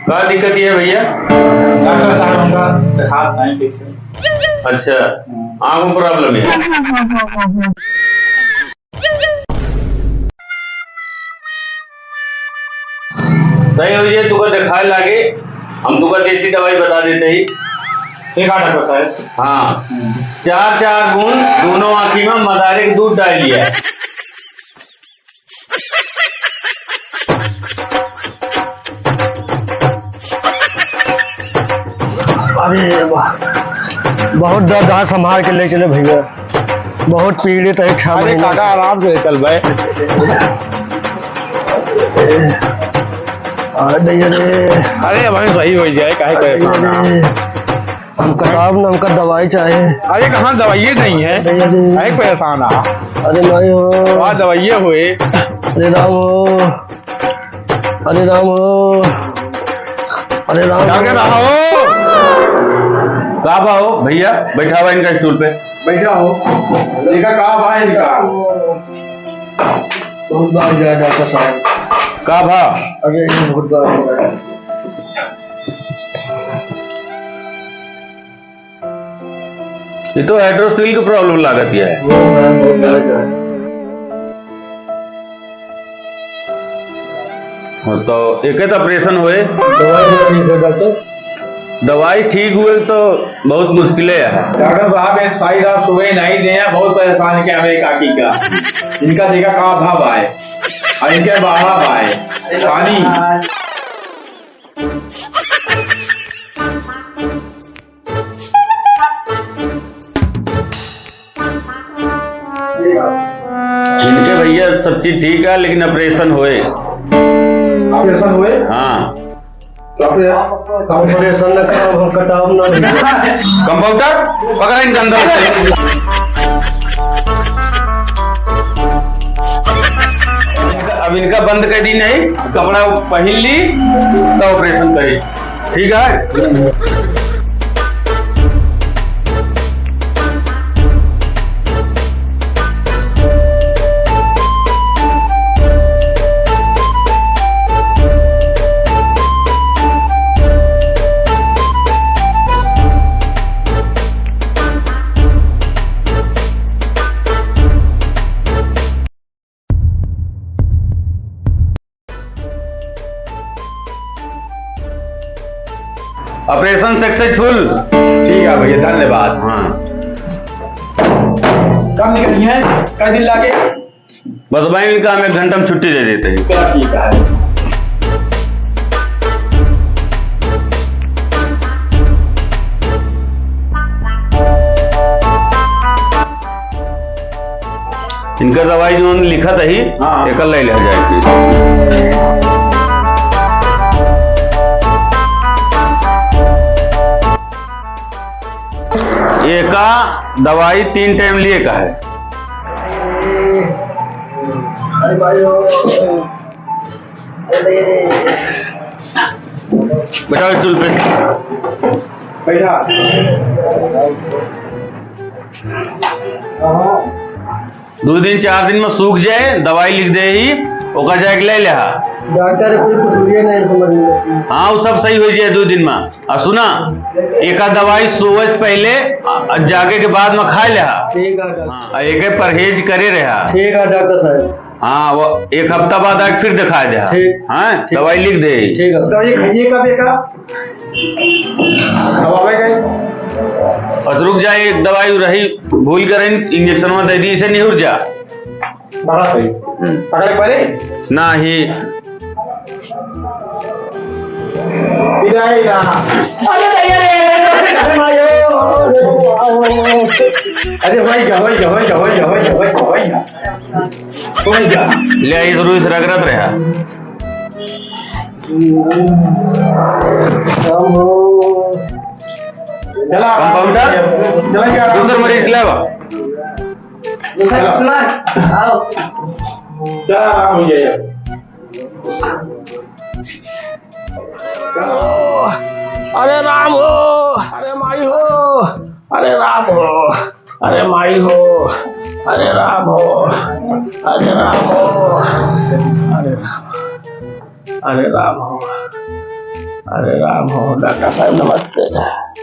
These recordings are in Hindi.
क्या दिक्कत है भैया? डॉक्टर साहब हमका हाथ नहीं ठीक से। अच्छा, आँख में प्रॉब्लम है। सही हो जाए तुका दिखाए लागे, हम तुका देसी दवाई बता देते ही। ठीक है डॉक्टर साहब। हाँ, 4 बूंद दोनों आँखी में मदारे का दूध डाल लिया है। अरे वाह, बहुत दर्द है, संभाल के ले चले भैया, बहुत पीड़ित है। अरे काका आराम से चल भाई। अरे भाई सही हो जाए, काहे परेशान हमका साहब ने हमका दवाई चाहिए। अरे कहाँ दवाइये नहीं है, काहे परेशान आ। अरे नहीं हो, वहाँ दवाइये हुए। अरे राम हो, अरे राम हो, अरे राम डॉक्टर हो। कहाँ हो भैया? बैठा हुआ इनका स्टूल पे। बैठा हो, देखा कहाँ भाई इनका। बहुत बार गया डॉक्टर साहब। कहाँ भा? अरे बहुत बार गया। ये तो हाइड्रोस्टील की प्रॉब्लम लागत है। तो एक ऑपरेशन हुए, दवाई ठीक हुए तो बहुत मुश्किल है। डॉक्टर साहब एक साई रात सुबह नहीं दिया, बहुत परेशान किया मेरे काकी का। इनका देखा कहाँ भाव आए और इनके बाहर आए पानी। इनके भैया सब चीज ठीक है, लेकिन ऑपरेशन हुए। ऑपरेशन हुए? हाँ, ऑपरेशन न कराओ, कटाव न। कंपाउंडर पकड़ा इनके अंदर से। अब इनका बंद कर दी, नहीं कपड़ा पहन ली तो ऑपरेशन करी। ठीक है। Operation successful. ठीक है भैया, धन्यवाद। हाँ, कब निकली है? कई दिन लागे? बस भाई इनका हम 1 घंटा में छुट्टी दे देते हैं। ठीक है। इनका दवाई जो लिखा था ही, हाँ। एक ले लिया जाएगी। एक का दवाई 3 टाइम लिए का है। अरे भाई हो, बैठाओ स्टूल पे। बैठा। 2 दिन 4 दिन में सूख जाए, दवाई लिख दे ही, ओका जाके ले लिया। डॉक्टर कोई कुछ नहीं समझ में। हाँ, वो सब सही हो जाए 2 दिन में। और सुना, एक दवाई सोवे से पहले जागे के बाद में खा लिया। ठीक है। हाँ, एक परहेज करे रहा। ठीक है डॉक्टर साहब। हाँ, वो 1 हफ्ता बाद आके फिर दिखा दे। ठीक। हाँ, दवाई लिख दे। ठीक है। दवाई खाइए कब एक? और रुक जाए, एक दवाई रही भूल कर इंजेक्शन में दे दी, इसे नहीं उठ जा। पकड़े पड़े ना ही अरे भाई जा ले आई जरूर से रगड़त रहा। कंपाउंडर दूसरा मरीज लावा। अरे राम हो, अरे माई हो, अरे राम हो। अरे माई हो, अरे राम हो, अरे राम हो, अरे राम, अरे राम हो, अरे राम हो। डॉक्टर साहब नमस्ते।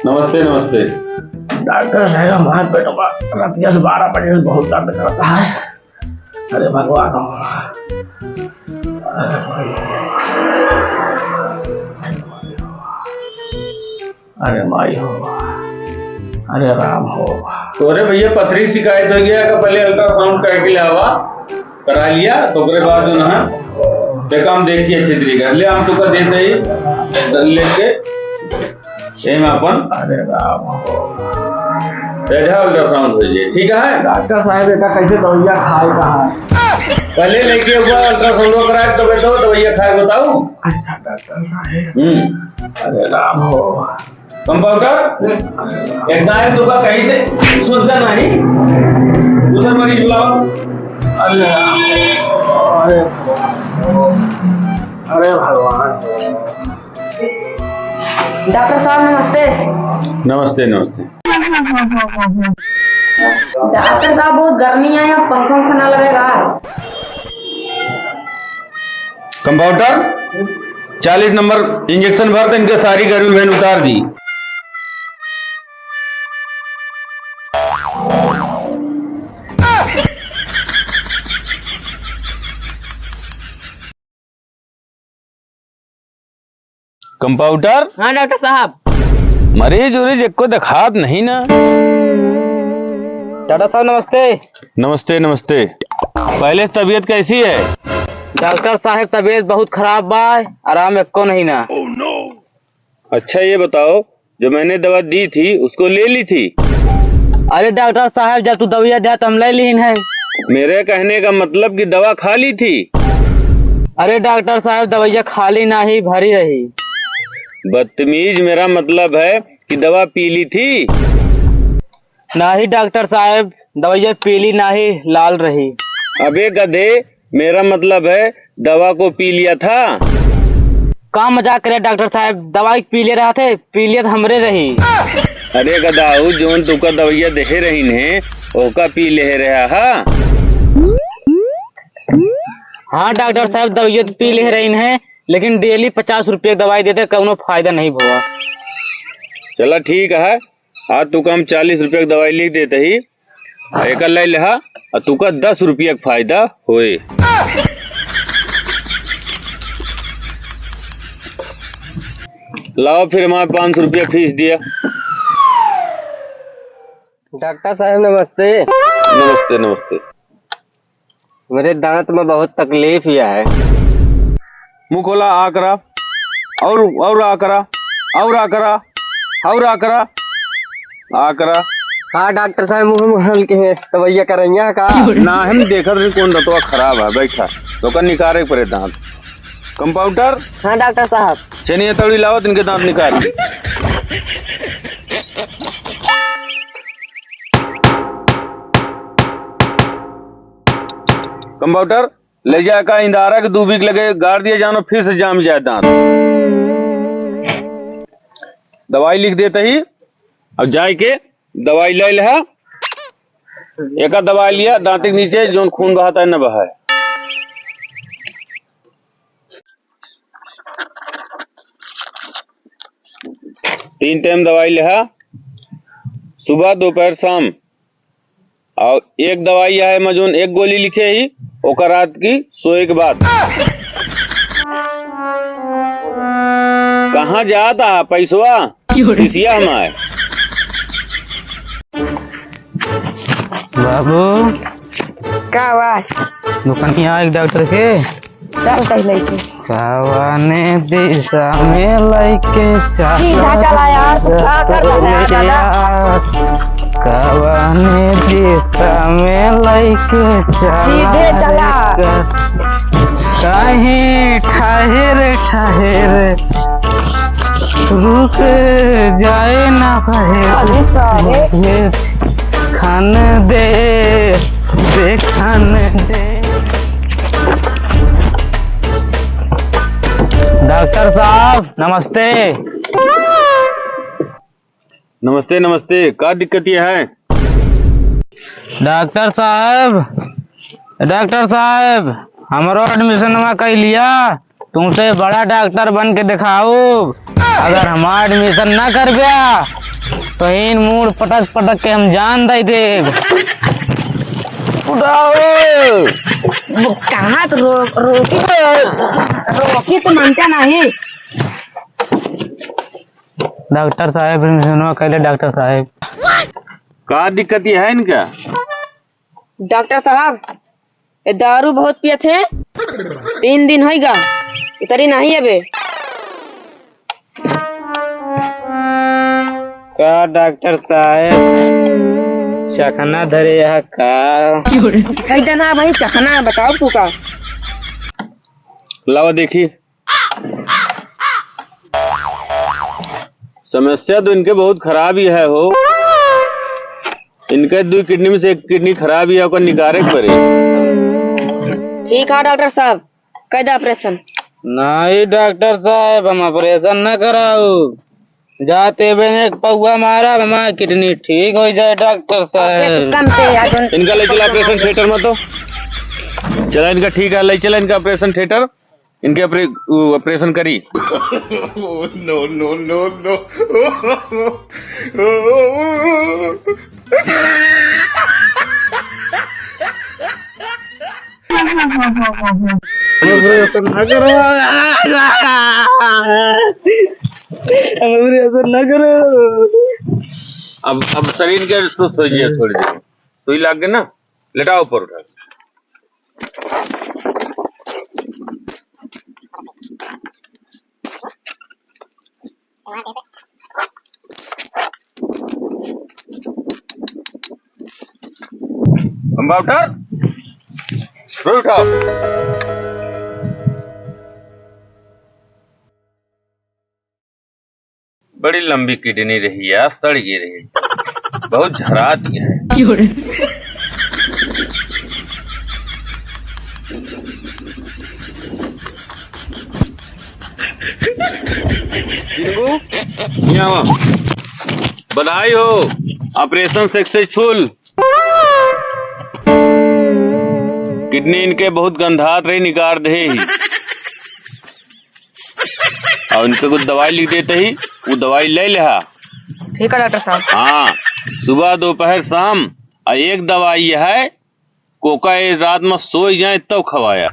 नमस्ते नमस्ते। डॉक्टर साहब हमारे पेटों का रात से 12 बजे से बहुत दर्द करता है। अरे भगवान हो, अरे माई हो, अरे राम हो। तो अरे भैया पथरी शिकायत हो गया का पहले अल्ट्रासाउंड करके लावा करा लिया तो ओकरे बाद जो ना देखा हम देखिए अच्छी तरीके ले हम तुका देते ही लेके एम अपन अरे राम हो। अल्ट्रासाउंड हो जाए ठीक है। डॉक्टर साहब बेटा कैसे दवाइयाँ खाए कहाँ है? पहले लेके हुआ अल्ट्रासाउंड कराए तो बेटा दवाइयाँ खाए बताओ। अच्छा डॉक्टर साहब, अरे राम हो। कंपाउंडर एक नायक तुका कहीं से सुनता नहीं दूसरा मरीज बुलाओ। अरे राम हो, अरे भगवान हो। डॉक्टर साहब नमस्ते। नमस्ते नमस्ते। डॉक्टर साहब बहुत गर्मी है, यहाँ पंखा उंखा ना लगेगा? कंपाउंडर 40 नंबर इंजेक्शन भर इनके सारी गर्मी बहन उतार दी। कंपाउंडर हाँ डॉक्टर साहब। मरीज उरीज एक को दिखात नहीं ना। डॉक्टर साहब नमस्ते। नमस्ते नमस्ते। पहले से तबीयत कैसी है? डॉक्टर साहब तबीयत बहुत खराब बा, आराम एको नहीं ना। अच्छा ये बताओ जो मैंने दवा दी थी उसको ले ली थी? अरे डॉक्टर साहब जब तू दवाइया दिया तो हम ले लीन है। मेरे कहने का मतलब कि दवा खा ली थी? अरे डॉक्टर साहब दवाइया खाली नहीं भरी रही। बदतमीज, मेरा मतलब है कि दवा पी ली थी? नहीं डॉक्टर साहब दवाइया पीली नहीं लाल रही। अबे गधे, मेरा मतलब है दवा को पी लिया था। काम मजाक करे डॉक्टर साहब, दवाई पी ले रहा थे, पी लिया तो हमरे रही। अरे गदाऊ जोन तुका दवाइया दे रही ने ओका पी ले रहा हा? हाँ डॉक्टर साहब दवाइया तो पी ले रही है, लेकिन डेली 50 रुपये दवाई देते कोनो फायदा नहीं हुआ। चला ठीक है, आज तुका हम 40 रुपये की दवाई लिख देते ही एक ले लहा और तुका 10 रुपये का फायदा होए। लाओ फिर हमारे 500 रुपया फीस दिया। डॉक्टर साहब नमस्ते। नमस्ते नमस्ते। मेरे दांत में बहुत तकलीफ है। मुंह खोला आ करा और आ करा और आ करा और आ करा आ करा। हाँ डॉक्टर साहब मुँह हल्के है दवाइया करैया का ना हम देखा रहे कौन दतवा खराब है बैठा तो निकाले पड़े दांत। कंपाउंडर हाँ डॉक्टर साहब चनिया तौड़ी लाओ इनके दांत निकाल। कंपाउंडर ले जाए का इंदारा के 2 वीक लगे गाड़ दिया जानो फिर से जाम जाए दांत। दवाई लिख देते ही अब जाए के दवाई ले लिया। एक दवाई लिया दांत के नीचे जो खून बहाता है न बहाए। तीन टाइम दवाई लिया, सुबह दोपहर शाम। और एक दवाई है मजून एक गोली लिखे ही ओकर रात की सोए के बाद। कहाँ जाता पैसवा किसिया हमारे? बाबू का आवाज दुकानिया एक डॉक्टर के चल कहीं लेके कवाने दिशा में लइके सीधा चला यार, तू क्या कर रहा है? कवाने दिशा में लइके सीधे चला। कहीं ठहर ठहर रुक जाए ना अरे सारे खान दे खान दे। डॉक्टर साहब नमस्ते। नमस्ते नमस्ते। क्या दिक्कत ये है? डॉक्टर साहब हमारो एडमिशन कर लिया, तुमसे बड़ा डॉक्टर बन के दिखाओ। अगर हमारा एडमिशन ना कर गया तो इन मूड पटक पटक के हम जान दे देव। वो कहाँ तो रोकी तो मानता नहीं। डॉक्टर साहब एडमिशन कर ले। डॉक्टर साहब का दिक्कत ये है इनका? डॉक्टर साहब ये दारू बहुत पिए थे, 3 दिन होगा उतरी नहीं अबे। का डॉक्टर साहब चखना धरे यह का ना भाई चखना बताओ तू का। लावा देखी। समस्या तो इनके बहुत खराब ही है हो। इनके 2 किडनी में से 1 किडनी खराब ही है, ओकर निकारे के पड़े। ठीक है डॉक्टर साहब कर दे ऑपरेशन। नहीं डॉक्टर साहब हम ऑपरेशन न कराओ, जाते बने एक पौआ मारा हमारी किडनी ठीक हो जाए। डॉक्टर साहब कम पे इनका ले चला ऑपरेशन थिएटर में। तो चला इनका ठीक है, ले चला इनका ऑपरेशन थिएटर। इनके ऑपरेशन करी। न करो। अब शरीर के सुस्त हो जाए, थोड़ी देर सुई लाग गए ना, लेटाओ ऊपर उठा। कंपाउंडर उठाओ। बड़ी लंबी किडनी रही है, सड़ गई रही, बहुत झरा दिया है। बधाई हो, ऑपरेशन सक्सेसफुल। किडनी इनके बहुत गंधात रही, निकाल दे ही। और इनके कुछ दवाई लिख देते ही, वो दवाई ले लिया। ठीक है डॉक्टर साहब। हाँ, सुबह दोपहर शाम। और एक दवाई यह है, कोका ये रात में सो जाए तब खवाया।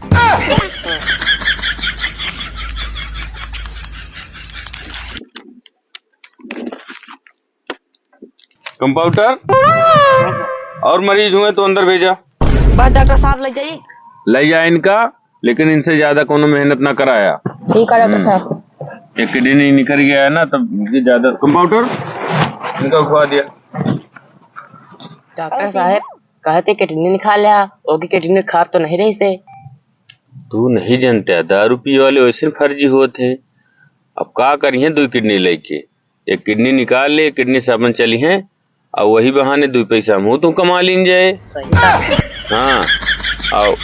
कंपाउंडर और मरीज हुए तो अंदर भेजा। बस डॉक्टर साहब ले जाइए। ले जाए इनका, लेकिन इनसे ज्यादा कोनो मेहनत ना कराया। ठीक है डॉक्टर साहब। एक किडनी निकल गया है ना, तब ज्यादा। कंपाउंडर इनका खवा दिया। डॉक्टर साहब कहते किडनी निकाल लिया, ओकी किडनी खराब तो नहीं रही से। तू नहीं जानता, दारू पी वाले वैसे फर्जी होते हैं। अब का करिए, 2 किडनी लेके, एक किडनी निकाल ले, किडनी से अपन चली है, और वही बहाने 2 पैसा मुँह तू कमा लीन जाए। हाँ, और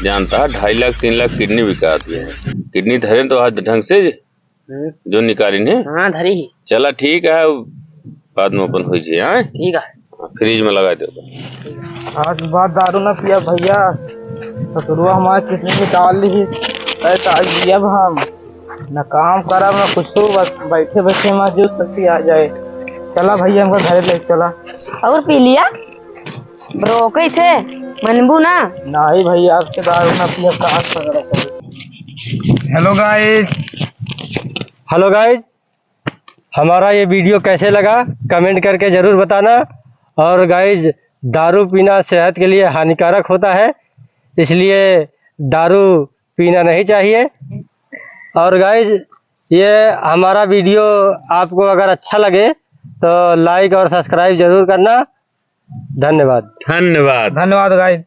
जानता 2.5 लाख 3 लाख किडनी बिका दिया है। किडनी धरे तो हाथ ढंग से जो निकाली है। हाँ धरी ही। चला ठीक है, बाद में अपन हो जाए। ठीक है, फ्रिज में लगा दो। आज बात दारू न पिया भैया, ससुरवा हमारे किडनी निकाल ली। दिया हम न काम करब न कुछ, बस बैठे बैठे मौजूद शक्ति आ जाए। चला भैया हमको घर ले चला। और पी लिया ब्रो कैसे मनबू ना। नहीं भैया आपसे दारू न पिया, काम पकड़ा करो। हेलो गाइज, हमारा ये वीडियो कैसे लगा कमेंट करके जरूर बताना। और गाइज दारू पीना सेहत के लिए हानिकारक होता है, इसलिए दारू पीना नहीं चाहिए। और गाइज ये हमारा वीडियो आपको अगर अच्छा लगे तो लाइक और सब्सक्राइब जरूर करना। धन्यवाद। धन्यवाद। धन्यवाद गाइज।